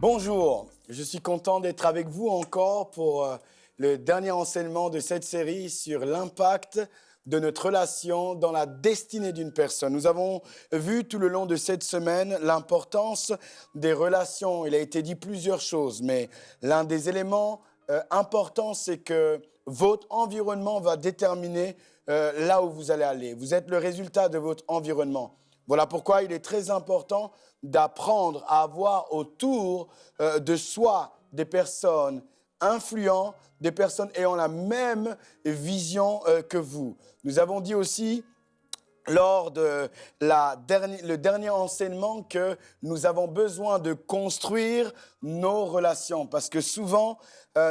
Bonjour, je suis content d'être avec vous encore pour le dernier enseignement de cette série sur l'impact de notre relation dans la destinée d'une personne. Nous avons vu tout le long de cette semaine l'importance des relations. Il a été dit plusieurs choses, mais l'un des éléments importants, c'est que votre environnement va déterminer là où vous allez aller. Vous êtes le résultat de votre environnement. Voilà pourquoi il est très important d'apprendre à avoir autour de soi des personnes influentes, des personnes ayant la même vision que vous. Nous avons dit aussi lors de le dernier enseignement que nous avons besoin de construire nos relations parce que souvent,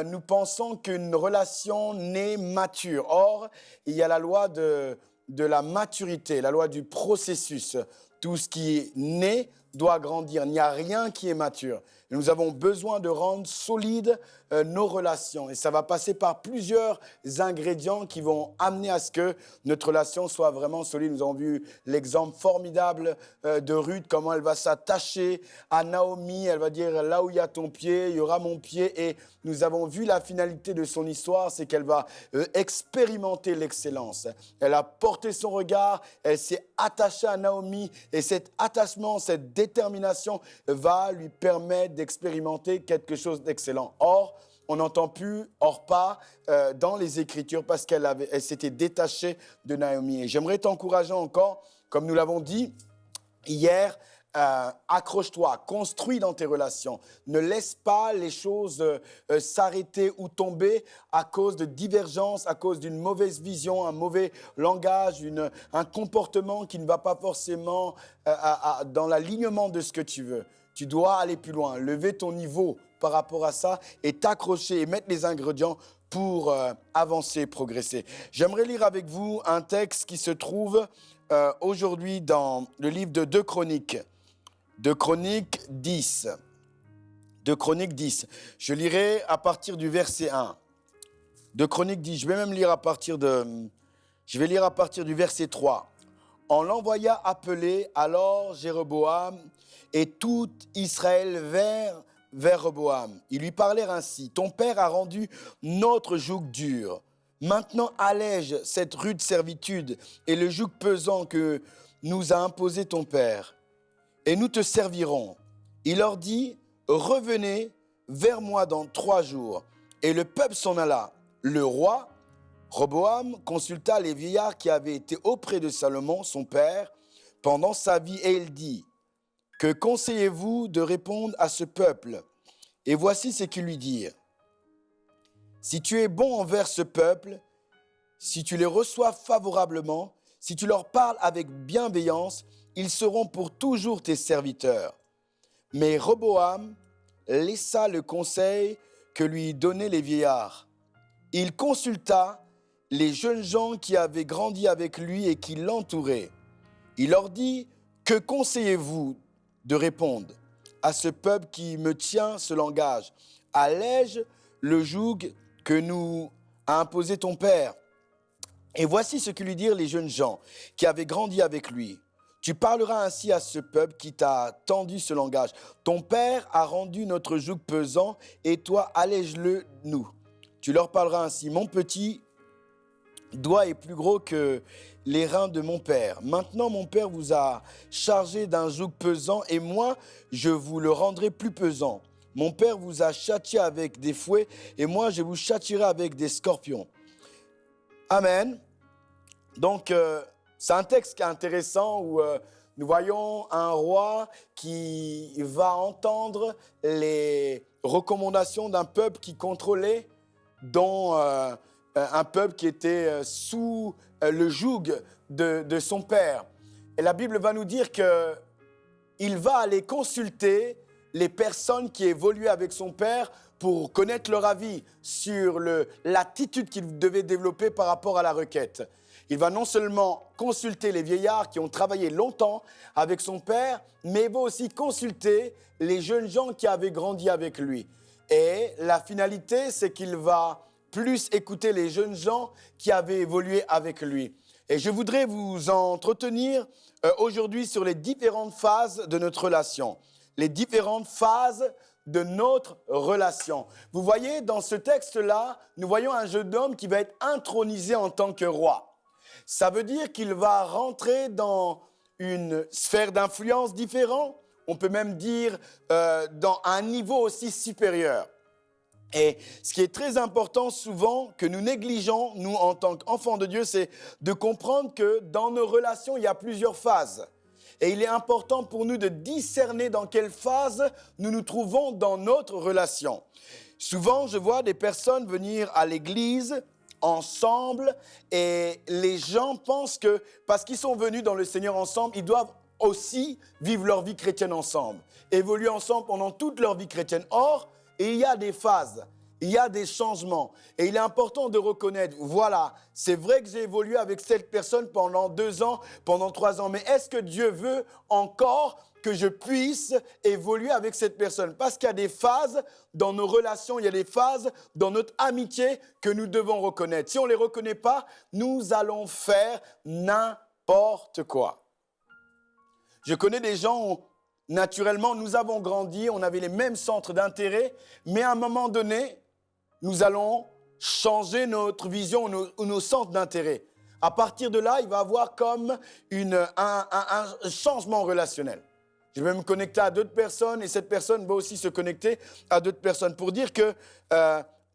nous pensons qu'une relation n'est mature. Or, il y a la loi de la maturité, la loi du processus. Tout ce qui est né doit grandir. Il n'y a rien qui est mature. Nous avons besoin de rendre solides nos relations. Et ça va passer par plusieurs ingrédients qui vont amener à ce que notre relation soit vraiment solide. Nous avons vu l'exemple formidable de Ruth, comment elle va s'attacher à Naomi. Elle va dire, là où il y a ton pied, il y aura mon pied. Et nous avons vu la finalité de son histoire, c'est qu'elle va expérimenter l'excellence. Elle a porté son regard, elle s'est attachée à Naomi. Et cet attachement, cette détermination va lui permettre d'expérimenter quelque chose d'excellent. Or, on n'entend plus Orpa dans les Écritures parce elle s'était détachée de Naomi. Et j'aimerais t'encourager encore, comme nous l'avons dit hier, accroche-toi, construis dans tes relations. Ne laisse pas les choses s'arrêter ou tomber à cause de divergences, à cause d'une mauvaise vision, un mauvais langage, un comportement qui ne va pas forcément dans l'alignement de ce que tu veux. Tu dois aller plus loin, lever ton niveau par rapport à ça et t'accrocher et mettre les ingrédients pour avancer, progresser. J'aimerais lire avec vous un texte qui se trouve aujourd'hui dans le livre de 2 Chroniques. 2 Chroniques 10. 2 Chroniques 10. Je lirai à partir du verset 1. 2 Chroniques 10. Je vais lire à partir du verset 3. On l'envoya appeler alors Jéroboam et tout Israël vers Roboam. Ils lui parlèrent ainsi. Ton père a rendu notre joug dur. Maintenant allège cette rude servitude et le joug pesant que nous a imposé ton père. Et nous te servirons. Il leur dit, revenez vers moi dans 3 jours. Et le peuple s'en alla. Le roi, Roboam, consulta les vieillards qui avaient été auprès de Salomon, son père, pendant sa vie, et il dit, que conseillez-vous de répondre à ce peuple? Et voici ce qu'ils lui dirent. Si tu es bon envers ce peuple, si tu les reçois favorablement, si tu leur parles avec bienveillance, ils seront pour toujours tes serviteurs. Mais Roboam laissa le conseil que lui donnaient les vieillards. Il consulta les jeunes gens qui avaient grandi avec lui et qui l'entouraient. Il leur dit, que conseillez-vous de répondre à ce peuple qui me tient ce langage? Allège le joug que nous a imposé ton père. Et voici ce que lui dirent les jeunes gens qui avaient grandi avec lui. Tu parleras ainsi à ce peuple qui t'a tendu ce langage. Ton père a rendu notre joug pesant et toi allège-le nous. Tu leur parleras ainsi. Mon petit doigt est plus gros que les reins de mon père. Maintenant, mon père vous a chargé d'un joug pesant et moi, je vous le rendrai plus pesant. Mon père vous a châtié avec des fouets et moi, je vous châtierai avec des scorpions. Amen. Donc, c'est un texte qui est intéressant où nous voyons un roi qui va entendre les recommandations d'un peuple qui contrôlait, dont un peuple qui était sous le joug de son père. Et la Bible va nous dire qu'il va aller consulter les personnes qui évoluaient avec son père pour connaître leur avis sur l'attitude qu'il devait développer par rapport à la requête. Il va non seulement consulter les vieillards qui ont travaillé longtemps avec son père, mais il va aussi consulter les jeunes gens qui avaient grandi avec lui. Et la finalité, c'est qu'il va plus écouter les jeunes gens qui avaient évolué avec lui. Et je voudrais vous entretenir aujourd'hui sur les différentes phases de notre relation. Les différentes phases de notre relation. Vous voyez, dans ce texte-là, nous voyons un jeune homme qui va être intronisé en tant que roi. Ça veut dire qu'il va rentrer dans une sphère d'influence différente, on peut même dire dans un niveau aussi supérieur. Et ce qui est très important souvent, que nous négligeons, nous en tant qu'enfants de Dieu, c'est de comprendre que dans nos relations, il y a plusieurs phases. Et il est important pour nous de discerner dans quelle phase nous nous trouvons dans notre relation. Souvent, je vois des personnes venir à l'église ensemble et les gens pensent que parce qu'ils sont venus dans le Seigneur ensemble, ils doivent aussi vivre leur vie chrétienne ensemble, évoluer ensemble pendant toute leur vie chrétienne. Or, il y a des phases. Il y a des changements et il est important de reconnaître, voilà, c'est vrai que j'ai évolué avec cette personne pendant 2 ans, pendant 3 ans, mais est-ce que Dieu veut encore que je puisse évoluer avec cette personne? Parce qu'il y a des phases dans nos relations, il y a des phases dans notre amitié que nous devons reconnaître. Si on ne les reconnaît pas, nous allons faire n'importe quoi. Je connais des gens où, naturellement, nous avons grandi, on avait les mêmes centres d'intérêt, mais à un moment donné, nous allons changer notre vision ou nos centres d'intérêt. À partir de là, il va y avoir comme un changement relationnel. Je vais me connecter à d'autres personnes et cette personne va aussi se connecter à d'autres personnes pour dire que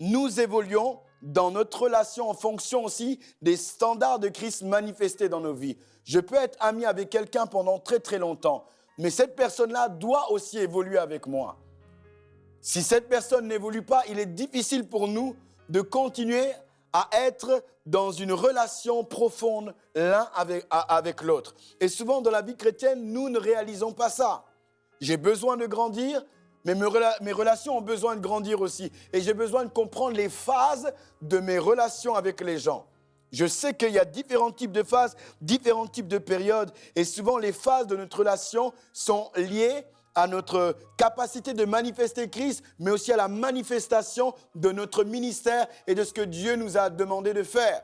nous évoluons dans notre relation en fonction aussi des standards de Christ manifestés dans nos vies. Je peux être ami avec quelqu'un pendant très très longtemps, mais cette personne-là doit aussi évoluer avec moi. Si cette personne n'évolue pas, il est difficile pour nous de continuer à être dans une relation profonde l'un avec l'autre. Et souvent dans la vie chrétienne, nous ne réalisons pas ça. J'ai besoin de grandir, mais mes relations ont besoin de grandir aussi. Et j'ai besoin de comprendre les phases de mes relations avec les gens. Je sais qu'il y a différents types de phases, différents types de périodes. Et souvent, les phases de notre relation sont liées à notre capacité de manifester Christ, mais aussi à la manifestation de notre ministère et de ce que Dieu nous a demandé de faire.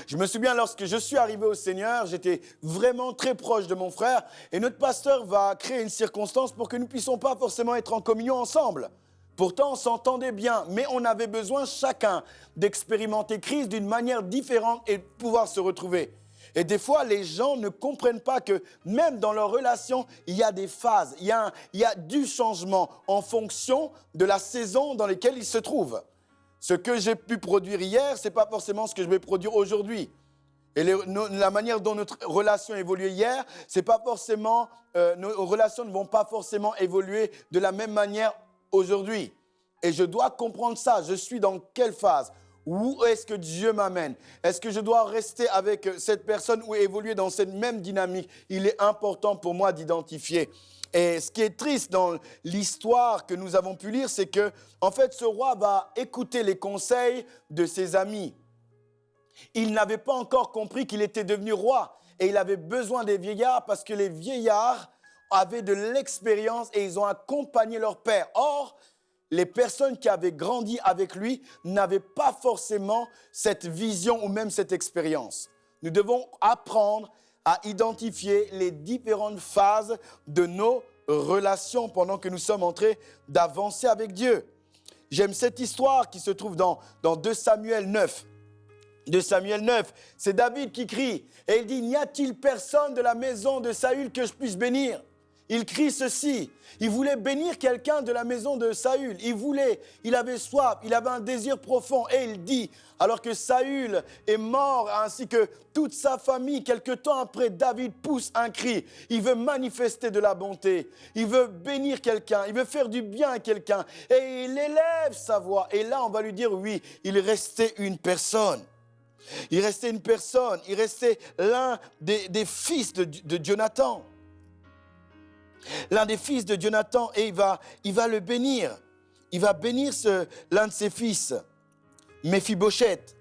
Je me souviens, lorsque je suis arrivé au Seigneur, j'étais vraiment très proche de mon frère et notre pasteur va créer une circonstance pour que nous ne puissions pas forcément être en communion ensemble. Pourtant, on s'entendait bien, mais on avait besoin chacun d'expérimenter Christ d'une manière différente et de pouvoir se retrouver. Et des fois, les gens ne comprennent pas que même dans leur relation, il y a des phases, il y a du changement en fonction de la saison dans laquelle ils se trouvent. Ce que j'ai pu produire hier, ce n'est pas forcément ce que je vais produire aujourd'hui. Et la manière dont notre relation a évolué hier, c'est pas forcément, nos relations ne vont pas forcément évoluer de la même manière aujourd'hui. Et je dois comprendre ça. Je suis dans quelle phase? Où est-ce que Dieu m'amène? Est-ce que je dois rester avec cette personne ou évoluer dans cette même dynamique? Il est important pour moi d'identifier. Et ce qui est triste dans l'histoire que nous avons pu lire, c'est que, en fait, ce roi va écouter les conseils de ses amis. Il n'avait pas encore compris qu'il était devenu roi et il avait besoin des vieillards parce que les vieillards avaient de l'expérience et ils ont accompagné leur père. Or, les personnes qui avaient grandi avec lui n'avaient pas forcément cette vision ou même cette expérience. Nous devons apprendre à identifier les différentes phases de nos relations pendant que nous sommes en train d'avancer avec Dieu. J'aime cette histoire qui se trouve dans 2 Samuel 9. 2 Samuel 9, c'est David qui crie et il dit « N'y a-t-il personne de la maison de Saül que je puisse bénir ?» Il crie ceci, il voulait bénir quelqu'un de la maison de Saül, il avait soif, il avait un désir profond et il dit, alors que Saül est mort ainsi que toute sa famille, quelque temps après, David pousse un cri, il veut manifester de la bonté, il veut bénir quelqu'un, il veut faire du bien à quelqu'un et il élève sa voix et là on va lui dire oui, il restait une personne. Il restait une personne, il restait l'un des fils de Jonathan. L'un des fils de Jonathan et il va le bénir. Il va bénir l'un de ses fils, Méphibosheth.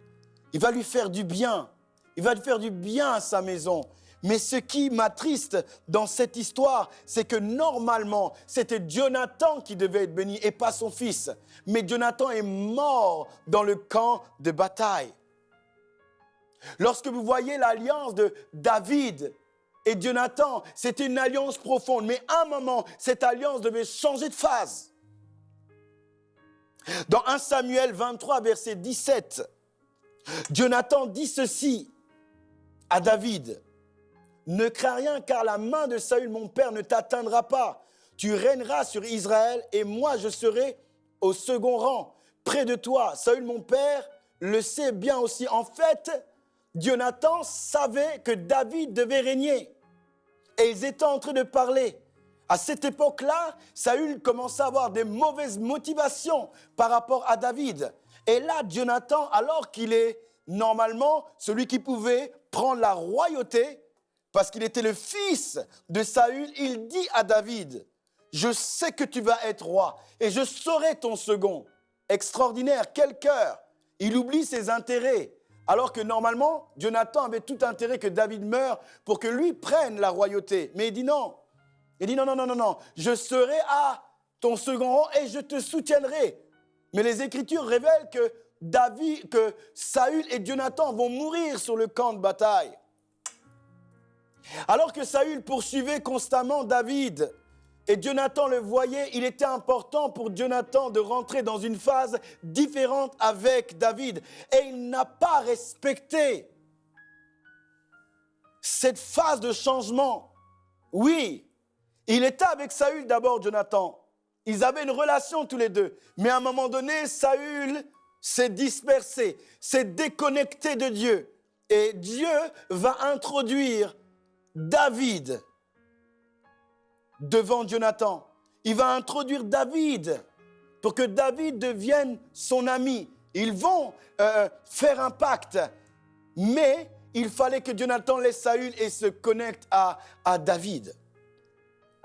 Il va lui faire du bien. Il va lui faire du bien à sa maison. Mais ce qui m'attriste dans cette histoire, c'est que normalement, c'était Jonathan qui devait être béni et pas son fils. Mais Jonathan est mort dans le camp de bataille. Lorsque vous voyez l'alliance de David et Jonathan, c'était une alliance profonde. Mais à un moment, cette alliance devait changer de phase. Dans 1 Samuel 23, verset 17, Jonathan dit ceci à David. « Ne crains rien, car la main de Saül, mon père, ne t'atteindra pas. Tu régneras sur Israël et moi, je serai au second rang, près de toi. Saül, mon père, le sait bien aussi. » En fait, Jonathan savait que David devait régner. Et ils étaient en train de parler. À cette époque-là, Saül commençait à avoir des mauvaises motivations par rapport à David. Et là, Jonathan, alors qu'il est normalement celui qui pouvait prendre la royauté, parce qu'il était le fils de Saül, il dit à David, « Je sais que tu vas être roi et je serai ton second. » Extraordinaire, quel cœur! Il oublie ses intérêts. Alors que normalement, Jonathan avait tout intérêt que David meure pour que lui prenne la royauté. Mais il dit non. Il dit non. Je serai à ton second rang et je te soutiendrai. Mais les Écritures révèlent que Saül et Jonathan vont mourir sur le camp de bataille. Alors que Saül poursuivait constamment David et Jonathan le voyait, il était important pour Jonathan de rentrer dans une phase différente avec David. Et il n'a pas respecté cette phase de changement. Oui, il était avec Saül d'abord, Jonathan. Ils avaient une relation tous les deux. Mais à un moment donné, Saül s'est dispersé, s'est déconnecté de Dieu. Et Dieu va introduire David devant Jonathan. Il va introduire David pour que David devienne son ami. Ils vont faire un pacte. Mais il fallait que Jonathan laisse Saül et se connecte à David.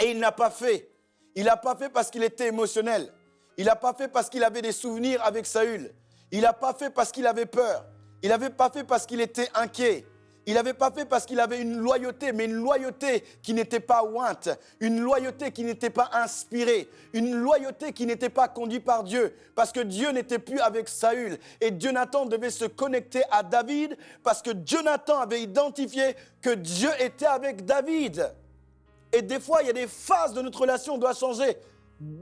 Et il n'a pas fait. Il n'a pas fait parce qu'il était émotionnel. Il n'a pas fait parce qu'il avait des souvenirs avec Saül. Il n'a pas fait parce qu'il avait peur. Il n'avait pas fait parce qu'il était inquiet. Il n'avait pas fait parce qu'il avait une loyauté, mais une loyauté qui n'était pas ointe, une loyauté qui n'était pas inspirée, une loyauté qui n'était pas conduite par Dieu, parce que Dieu n'était plus avec Saül. Et Jonathan devait se connecter à David, parce que Jonathan avait identifié que Dieu était avec David. Et des fois, il y a des phases de notre relation qui doivent changer.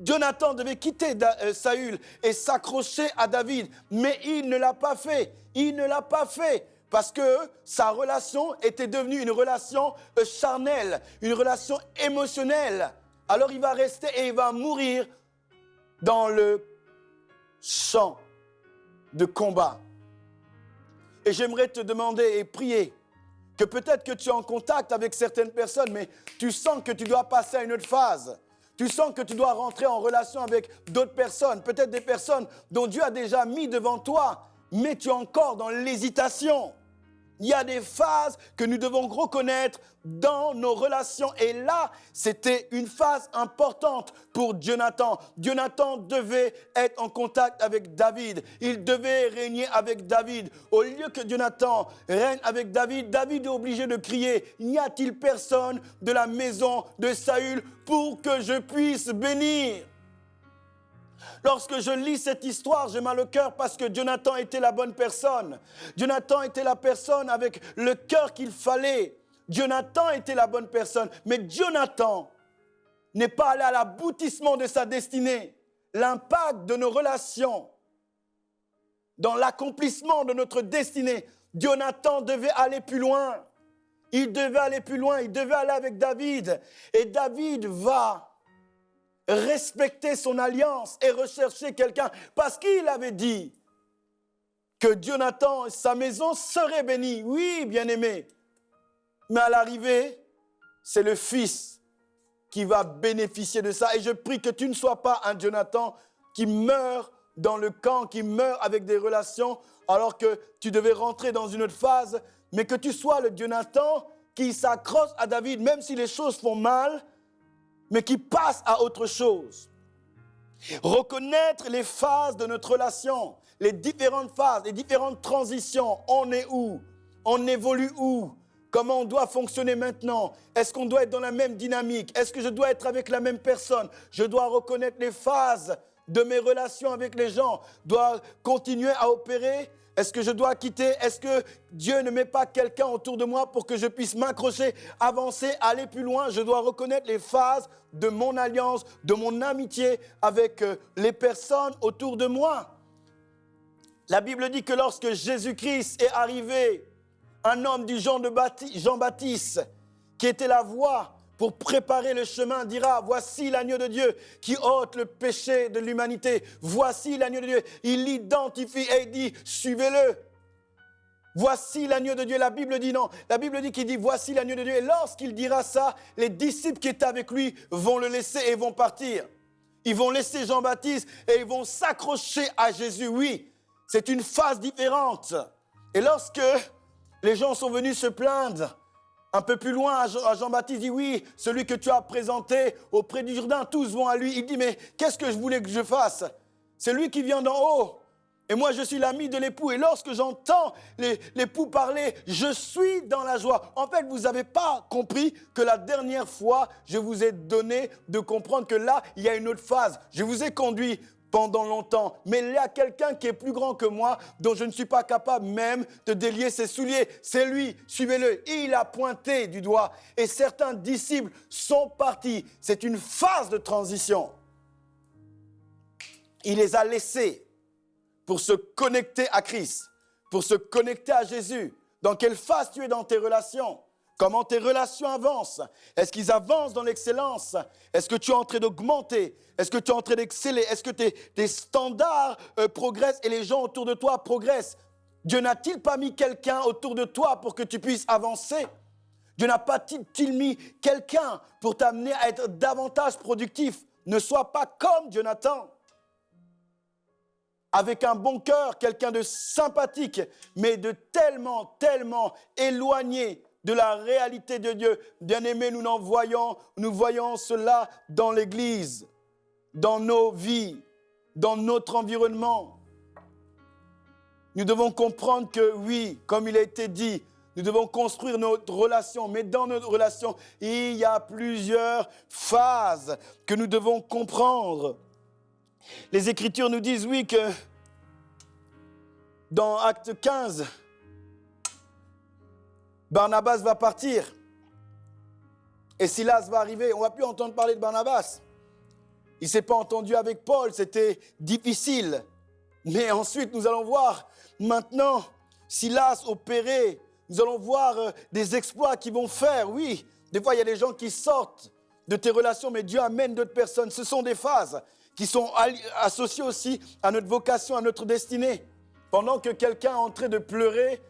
Jonathan devait quitter Saül et s'accrocher à David, mais il ne l'a pas fait. Il ne l'a pas fait. Parce que sa relation était devenue une relation charnelle, une relation émotionnelle. Alors il va rester et il va mourir dans le champ de combat. Et j'aimerais te demander et prier que peut-être que tu es en contact avec certaines personnes, mais tu sens que tu dois passer à une autre phase. Tu sens que tu dois rentrer en relation avec d'autres personnes, peut-être des personnes dont Dieu a déjà mis devant toi, mais tu es encore dans l'hésitation. Il y a des phases que nous devons reconnaître dans nos relations. Et là, c'était une phase importante pour Jonathan. Jonathan devait être en contact avec David. Il devait régner avec David. Au lieu que Jonathan règne avec David, David est obligé de crier « N'y a-t-il personne de la maison de Saül pour que je puisse bénir ?» Lorsque je lis cette histoire, j'ai mal au cœur parce que Jonathan était la bonne personne. Jonathan était la personne avec le cœur qu'il fallait. Jonathan était la bonne personne. Mais Jonathan n'est pas allé à l'aboutissement de sa destinée. L'impact de nos relations dans l'accomplissement de notre destinée, Jonathan devait aller plus loin. Il devait aller plus loin. Il devait aller avec David. Et David va respecter son alliance et rechercher quelqu'un parce qu'il avait dit que Jonathan et sa maison seraient bénis. Oui, bien-aimé. Mais à l'arrivée, c'est le fils qui va bénéficier de ça. Et je prie que tu ne sois pas un Jonathan qui meurt dans le camp, qui meurt avec des relations alors que tu devais rentrer dans une autre phase, mais que tu sois le Jonathan qui s'accroche à David, même si les choses font mal, mais qui passe à autre chose. Reconnaître les phases de notre relation, les différentes phases, les différentes transitions. On est où? On évolue où? Comment on doit fonctionner maintenant? Est-ce qu'on doit être dans la même dynamique? Est-ce que je dois être avec la même personne? Je dois reconnaître les phases de mes relations avec les gens. Je dois continuer à opérer. Est-ce que je dois quitter? Est-ce que Dieu ne met pas quelqu'un autour de moi pour que je puisse m'accrocher, avancer, aller plus loin? Je dois reconnaître les phases de mon alliance, de mon amitié avec les personnes autour de moi. La Bible dit que lorsque Jésus-Christ est arrivé, un homme du genre de Jean-Baptiste, qui était la voie pour préparer le chemin, dira, voici l'agneau de Dieu qui ôte le péché de l'humanité. Voici l'agneau de Dieu. Il l'identifie et il dit, suivez-le. Voici l'agneau de Dieu. La Bible dit non. La Bible dit qu'il dit, voici l'agneau de Dieu. Et lorsqu'il dira ça, les disciples qui étaient avec lui vont le laisser et vont partir. Ils vont laisser Jean-Baptiste et ils vont s'accrocher à Jésus. Oui, c'est une phase différente. Et lorsque les gens sont venus se plaindre, un peu plus loin, Jean-Baptiste dit, oui, celui que tu as présenté auprès du Jourdain, tous vont à lui. Il dit, mais qu'est-ce que je voulais que je fasse? C'est lui qui vient d'en haut. Et moi, je suis l'ami de l'époux. Et lorsque j'entends l'époux parler, je suis dans la joie. En fait, vous n'avez pas compris que la dernière fois, je vous ai donné de comprendre que là, il y a une autre phase. Je vous ai conduit pendant longtemps, mais il y a quelqu'un qui est plus grand que moi, dont je ne suis pas capable même de délier ses souliers. C'est lui, suivez-le. Et il a pointé du doigt. Et certains disciples sont partis. C'est une phase de transition. Il les a laissés pour se connecter à Christ, pour se connecter à Jésus. Dans quelle phase tu es dans tes relations? Comment tes relations avancent? Est-ce qu'ils avancent dans l'excellence? Est-ce que tu es en train d'augmenter? Est-ce que tu es en train d'exceller? Est-ce que tes standards progressent et les gens autour de toi progressent? Dieu n'a-t-il pas mis quelqu'un autour de toi pour que tu puisses avancer? Dieu n'a pas-t-il mis quelqu'un pour t'amener à être davantage productif? Ne sois pas comme Jonathan. Avec un bon cœur, quelqu'un de sympathique, mais de tellement éloigné de la réalité de Dieu. Bien-aimés, nous voyons cela dans l'Église, dans nos vies, dans notre environnement. Nous devons comprendre que oui, comme il a été dit, nous devons construire notre relation. Mais dans notre relation, il y a plusieurs phases que nous devons comprendre. Les Écritures nous disent, oui, que dans Acte 15, Barnabas va partir et Silas va arriver. On ne va plus entendre parler de Barnabas. Il ne s'est pas entendu avec Paul, c'était difficile. Mais ensuite, nous allons voir maintenant Silas opérer. Nous allons voir des exploits qu'ils vont faire. Oui, des fois, il y a des gens qui sortent de tes relations, mais Dieu amène d'autres personnes. Ce sont des phases qui sont associées aussi à notre vocation, à notre destinée. Pendant que quelqu'un est en train de pleurer,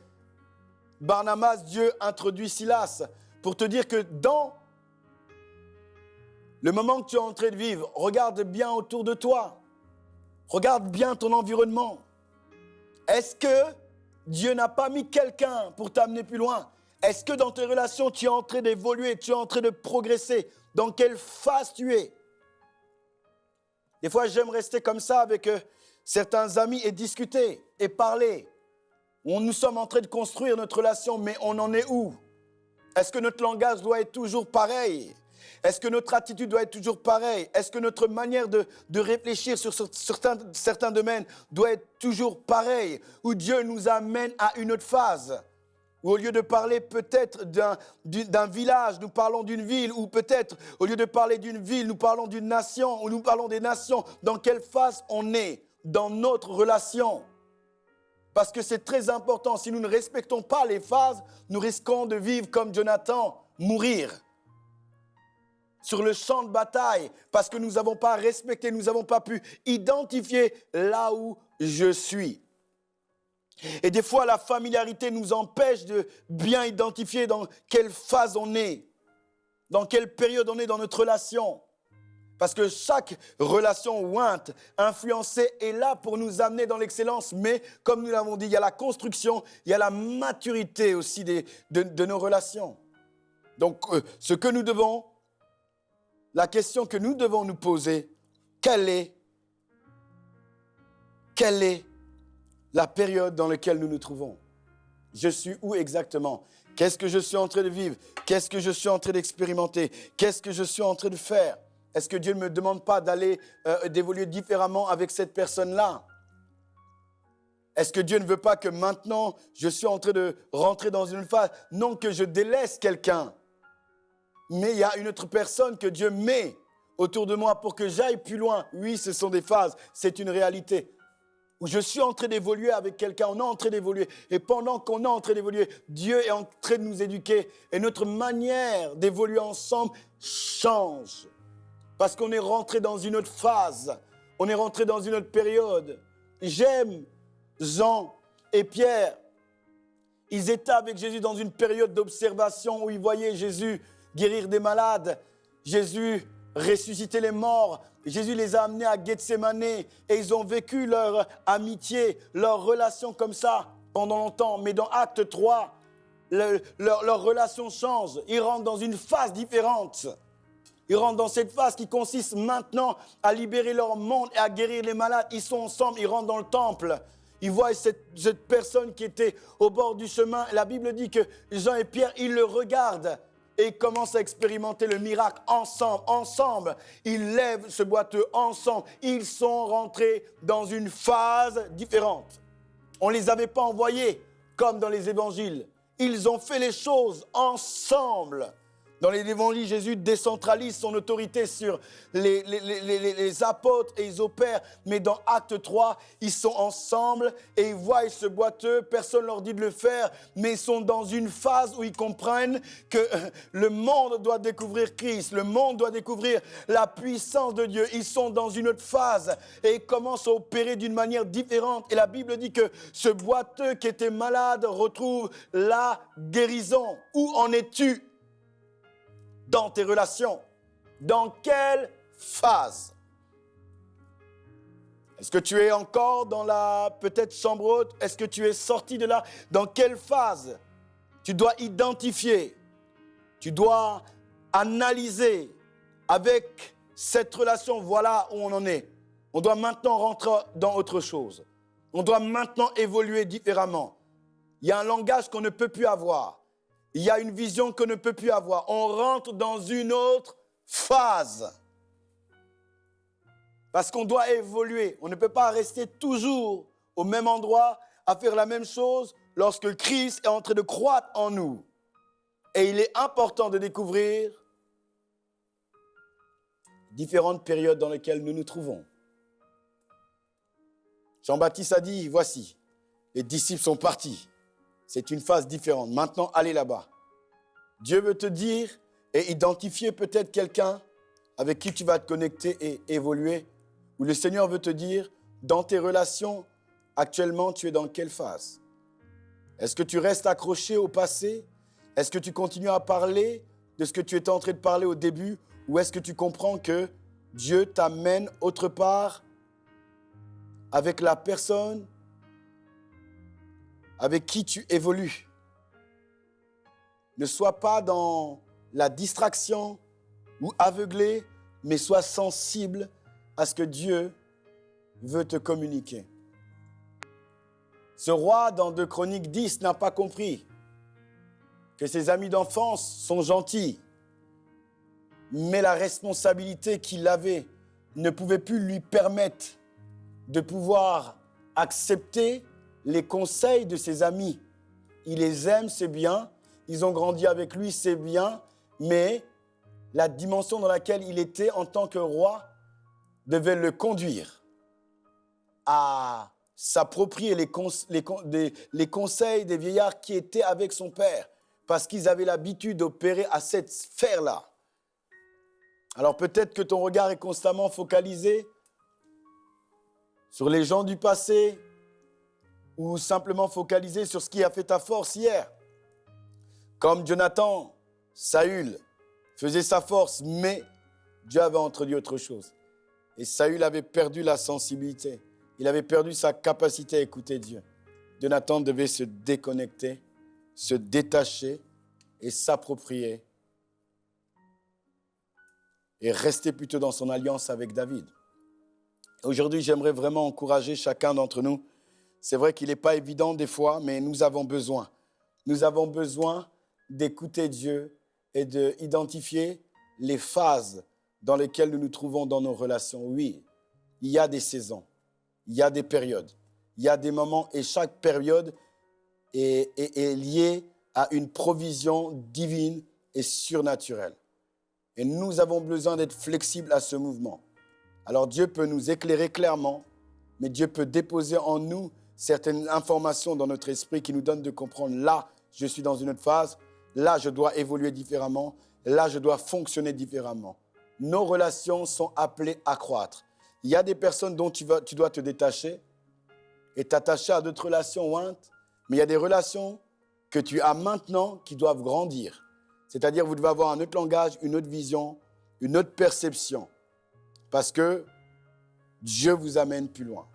Barnabas, Dieu introduit Silas pour te dire que dans le moment que tu es en train de vivre, regarde bien autour de toi. Regarde bien ton environnement. Est-ce que Dieu n'a pas mis quelqu'un pour t'amener plus loin? Est-ce que dans tes relations, tu es en train d'évoluer, tu es en train de progresser? Dans quelle phase tu es? Des fois, j'aime rester comme ça avec certains amis et discuter et parler. Nous sommes en train de construire notre relation, mais on en est où? Est-ce que notre langage doit être toujours pareil? Est-ce que notre attitude doit être toujours pareille? Est-ce que notre manière de réfléchir sur certains domaines doit être toujours pareille? Ou Dieu nous amène à une autre phase? Ou au lieu de parler peut-être d'un village, nous parlons d'une ville. Ou peut-être, au lieu de parler d'une ville, nous parlons d'une nation. Ou nous parlons des nations. Dans quelle phase on est dans notre relation? Parce que c'est très important. Si nous ne respectons pas les phases, nous risquons de vivre comme Jonathan, mourir sur le champ de bataille, parce que nous n'avons pas respecté, nous n'avons pas pu identifier là où je suis. Et des fois, la familiarité nous empêche de bien identifier dans quelle phase on est, dans quelle période on est dans notre relation. Parce que chaque relation ointe, influencée, est là pour nous amener dans l'excellence. Mais comme nous l'avons dit, il y a la construction, il y a la maturité aussi de nos relations. Donc, la question que nous devons nous poser, quelle est la période dans laquelle nous nous trouvons? Je suis où exactement? Qu'est-ce que je suis en train de vivre? Qu'est-ce que je suis en train d'expérimenter? Qu'est-ce que je suis en train de faire? Est-ce que Dieu ne me demande pas d'évoluer différemment avec cette personne-là? Est-ce que Dieu ne veut pas que maintenant, je suis en train de rentrer dans une phase? Non, que je délaisse quelqu'un. Mais il y a une autre personne que Dieu met autour de moi pour que j'aille plus loin. Oui, ce sont des phases, c'est une réalité. Où je suis en train d'évoluer avec quelqu'un, on est en train d'évoluer. Et pendant qu'on est en train d'évoluer, Dieu est en train de nous éduquer. Et notre manière d'évoluer ensemble change. Parce qu'on est rentré dans une autre phase. On est rentré dans une autre période. J'aime Jean et Pierre. Ils étaient avec Jésus dans une période d'observation où ils voyaient Jésus guérir des malades, Jésus ressusciter les morts. Jésus les a amenés à Gethsémane et ils ont vécu leur amitié, leur relation comme ça pendant longtemps. Mais dans Acte 3, leur relation change. Ils rentrent dans une phase différente. Ils rentrent dans cette phase qui consiste maintenant à libérer leur monde et à guérir les malades. Ils sont ensemble, ils rentrent dans le temple. Ils voient cette personne qui était au bord du chemin. La Bible dit que Jean et Pierre, ils le regardent. Et ils commencent à expérimenter le miracle ensemble. Ils lèvent ce boiteux ensemble. Ils sont rentrés dans une phase différente. On ne les avait pas envoyés comme dans les évangiles. Ils ont fait les choses ensemble. Dans les évangiles, Jésus décentralise son autorité sur les apôtres et ils opèrent. Mais dans Acte 3, ils sont ensemble et ils voient ce boiteux. Personne ne leur dit de le faire, mais ils sont dans une phase où ils comprennent que le monde doit découvrir Christ. Le monde doit découvrir la puissance de Dieu. Ils sont dans une autre phase et ils commencent à opérer d'une manière différente. Et la Bible dit que ce boiteux qui était malade retrouve la guérison. Où en es-tu dans tes relations? Dans quelle phase? Est-ce que tu es encore dans la peut-être chambre haute? Est-ce que tu es sorti de là? Dans quelle phase? Tu dois identifier, tu dois analyser avec cette relation, voilà où on en est. On doit maintenant rentrer dans autre chose. On doit maintenant évoluer différemment. Il y a un langage qu'on ne peut plus avoir. Il y a une vision qu'on ne peut plus avoir. On rentre dans une autre phase. Parce qu'on doit évoluer. On ne peut pas rester toujours au même endroit à faire la même chose lorsque Christ est en train de croître en nous. Et il est important de découvrir différentes périodes dans lesquelles nous nous trouvons. Jean-Baptiste a dit, voici, les disciples sont partis. C'est une phase différente. Maintenant, allez là-bas. Dieu veut te dire et identifier peut-être quelqu'un avec qui tu vas te connecter et évoluer. Ou le Seigneur veut te dire, dans tes relations, actuellement, tu es dans quelle phase? Est-ce que tu restes accroché au passé? Est-ce que tu continues à parler de ce que tu étais en train de parler au début? Ou est-ce que tu comprends que Dieu t'amène autre part avec la personne avec qui tu évolues? Ne sois pas dans la distraction ou aveuglé, mais sois sensible à ce que Dieu veut te communiquer. Ce roi, dans 2 Chroniques 10, n'a pas compris que ses amis d'enfance sont gentils, mais la responsabilité qu'il avait ne pouvait plus lui permettre de pouvoir accepter les conseils de ses amis. Il les aime, c'est bien. Ils ont grandi avec lui, c'est bien. Mais la dimension dans laquelle il était en tant que roi devait le conduire à s'approprier les conseils des vieillards qui étaient avec son père. Parce qu'ils avaient l'habitude d'opérer à cette sphère-là. Alors peut-être que ton regard est constamment focalisé sur les gens du passé, ou simplement focaliser sur ce qui a fait ta force hier. Comme Jonathan, Saül faisait sa force, mais Dieu avait introduit autre chose. Et Saül avait perdu la sensibilité. Il avait perdu sa capacité à écouter Dieu. Jonathan devait se déconnecter, se détacher et s'approprier. Et rester plutôt dans son alliance avec David. Aujourd'hui, j'aimerais vraiment encourager chacun d'entre nous. C'est vrai qu'il n'est pas évident des fois, mais nous avons besoin. Nous avons besoin d'écouter Dieu et d'identifier les phases dans lesquelles nous nous trouvons dans nos relations. Oui, il y a des saisons, il y a des périodes. il y a des moments et chaque période est liée à une provision divine et surnaturelle. Et nous avons besoin d'être flexibles à ce mouvement. Alors Dieu peut nous éclairer clairement, mais Dieu peut déposer en nous certaines informations dans notre esprit qui nous donnent de comprendre, là, je suis dans une autre phase, là, je dois évoluer différemment, là, je dois fonctionner différemment. Nos relations sont appelées à croître. Il y a des personnes dont tu dois te détacher et t'attacher à d'autres relations ointes, mais il y a des relations que tu as maintenant qui doivent grandir. C'est-à-dire, vous devez avoir un autre langage, une autre vision, une autre perception. Parce que Dieu vous amène plus loin.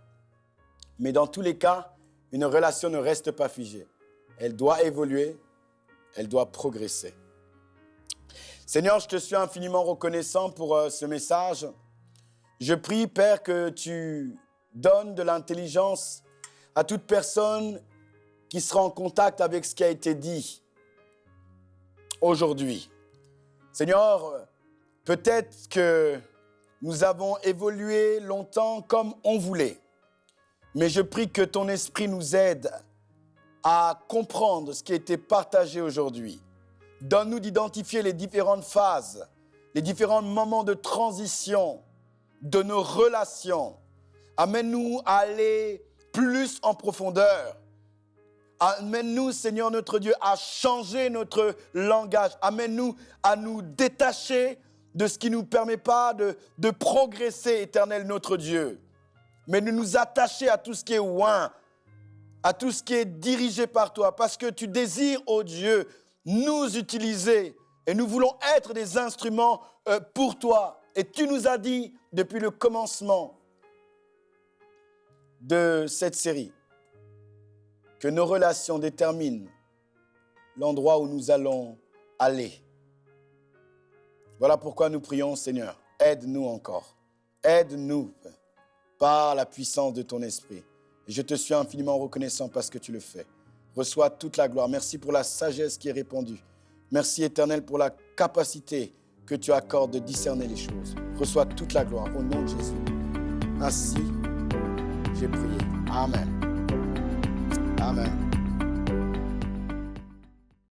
Mais dans tous les cas, une relation ne reste pas figée. Elle doit évoluer, elle doit progresser. Seigneur, je te suis infiniment reconnaissant pour ce message. Je prie, Père, que tu donnes de l'intelligence à toute personne qui sera en contact avec ce qui a été dit aujourd'hui. Seigneur, peut-être que nous avons évolué longtemps comme on voulait, mais je prie que ton esprit nous aide à comprendre ce qui a été partagé aujourd'hui. Donne-nous d'identifier les différentes phases, les différents moments de transition de nos relations. Amène-nous à aller plus en profondeur. Amène-nous, Seigneur notre Dieu, à changer notre langage. Amène-nous à nous détacher de ce qui ne nous permet pas de progresser, Éternel notre Dieu. Mais de nous attacher à tout ce qui est loin, à tout ce qui est dirigé par toi. Parce que tu désires, ô Dieu, nous utiliser. Et nous voulons être des instruments pour toi. Et tu nous as dit, depuis le commencement de cette série, que nos relations déterminent l'endroit où nous allons aller. Voilà pourquoi nous prions, Seigneur. Aide-nous encore. Aide-nous par la puissance de ton esprit. Et je te suis infiniment reconnaissant parce que tu le fais. Reçois toute la gloire. Merci pour la sagesse qui est répandue. Merci, Éternel, pour la capacité que tu accordes de discerner les choses. Reçois toute la gloire au nom de Jésus. Ainsi, j'ai prié. Amen. Amen.